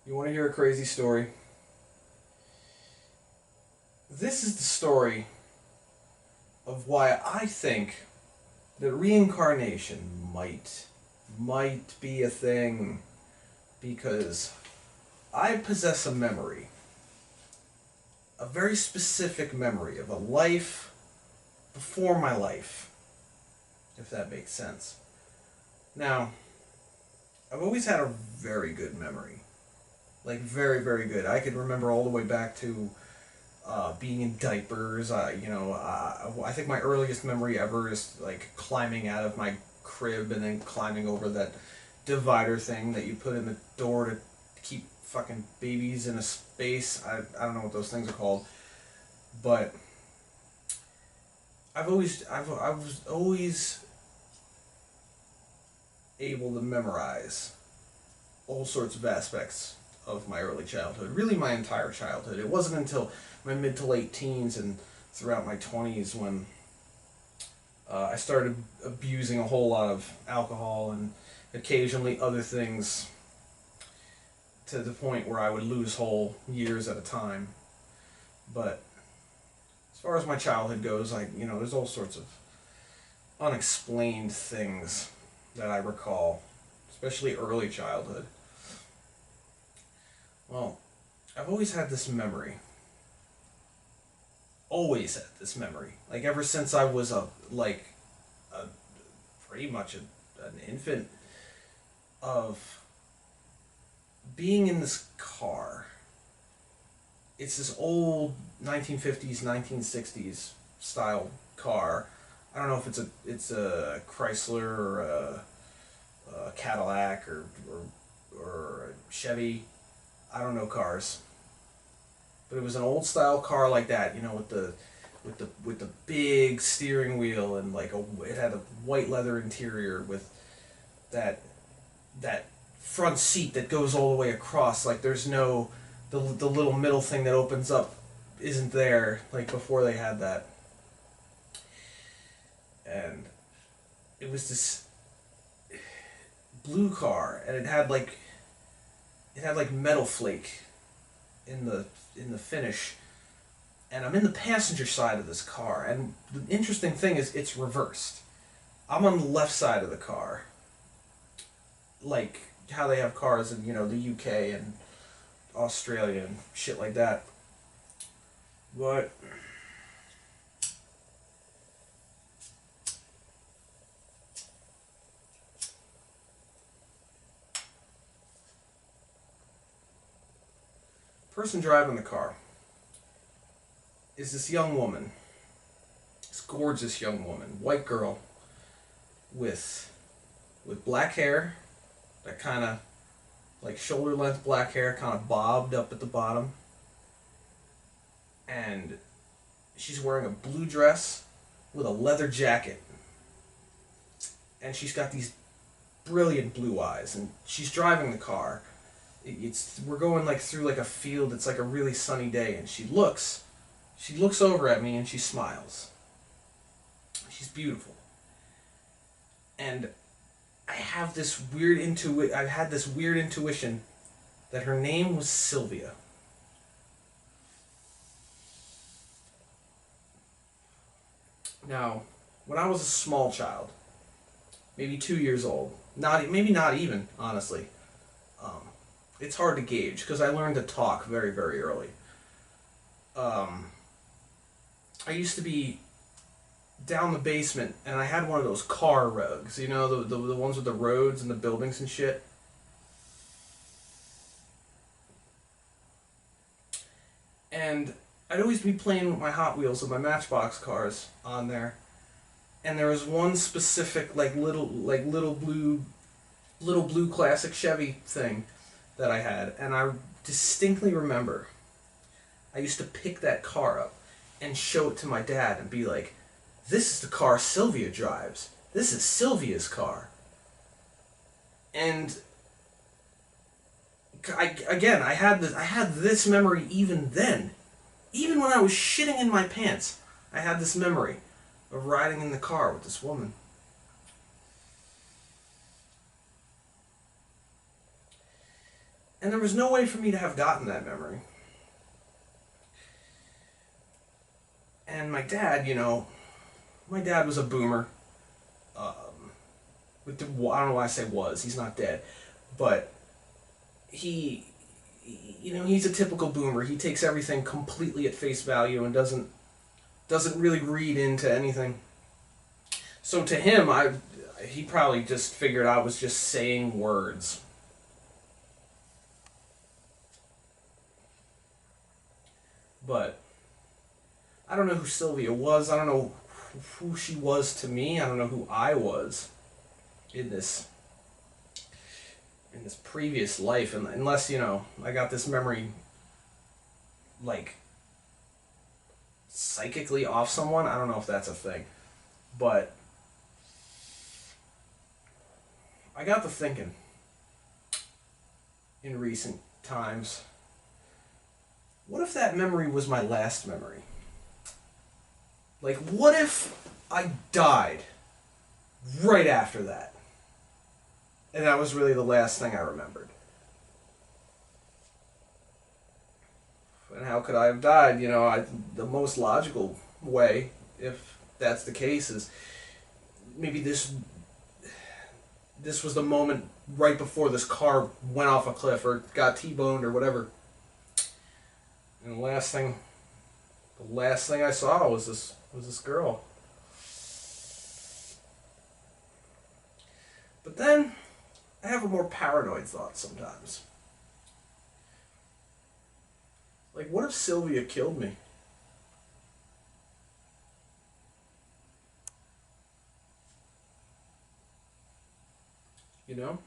You want to hear a crazy story? This is the story of why I think that reincarnation might be a thing, because I possess a memory, a very specific memory of a life before my life, if that makes sense. Now, I've always had a very good memory. Like, very, very good. I could remember all the way back to being in diapers. I think my earliest memory ever is like climbing out of my crib and then climbing over that divider thing that you put in the door to keep fucking babies in a space. I don't know what those things are called, but I was always able to memorize all sorts of aspects of my early childhood, really my entire childhood. It wasn't until my mid to late teens and throughout my 20s when I started abusing a whole lot of alcohol and occasionally other things, to the point where I would lose whole years at a time. But as far as my childhood goes, there's all sorts of unexplained things that I recall, especially early childhood. Well, I've always had this memory. Always had this memory. Like ever since I was a pretty much an infant, of being in this car. It's this old 1950s, 1960s style car. I don't know if it's a Chrysler or a Cadillac or a Chevy. I don't know cars, but it was an old style car like that, with the big steering wheel, and it had a white leather interior with that front seat that goes all the way across. Like there's no the little middle thing that opens up isn't there like before they had that. And it was this blue car, and it had like metal flake in the finish. And I'm in the passenger side of this car, and the interesting thing is it's reversed. I'm on the left side of the car, like how they have cars in the UK and Australia and shit like that. But person driving the car is this young woman, this gorgeous young woman, white girl with black hair, that kind of like shoulder length black hair, kind of bobbed up at the bottom, and she's wearing a blue dress with a leather jacket, and she's got these brilliant blue eyes, and she's driving the car. We're going like through like a field. It's like a really sunny day, and she looks over at me and she smiles. She's beautiful, and I had this weird intuition that her name was Sylvia. Now, when I was a small child, maybe 2 years old, maybe not even, honestly. Um, it's hard to gauge because I learned to talk very, very early. Um, I used to be down the basement, and I had one of those car rugs, the ones with the roads and the buildings and shit. And I'd always be playing with my Hot Wheels and my Matchbox cars on there. And there was one specific little blue classic Chevy thing that I had, and I distinctly remember I used to pick that car up and show it to my dad and be like, "This is the car Sylvia drives. This is Sylvia's car." And I had this memory even then, even when I was shitting in my pants. I had this memory of riding in the car with this woman. And there was no way for me to have gotten that memory. And my dad, my dad was a boomer. I don't know why I say was. He's not dead. But he's a typical boomer. He takes everything completely at face value and doesn't really read into anything. So to him, he probably just figured I was just saying words. But I don't know who Sylvia was. I don't know who she was to me. I don't know who I was in this previous life, and unless I got this memory like psychically off someone. I don't know if that's a thing, but I got to thinking in recent times, what if that memory was my last memory? Like, what if I died right after that? And that was really the last thing I remembered. And how could I have died? The most logical way, if that's the case, is maybe this was the moment right before this car went off a cliff or got T-boned or whatever. And the last thing I saw was this girl. But then I have a more paranoid thought sometimes. Like, what if Sylvia killed me? You know?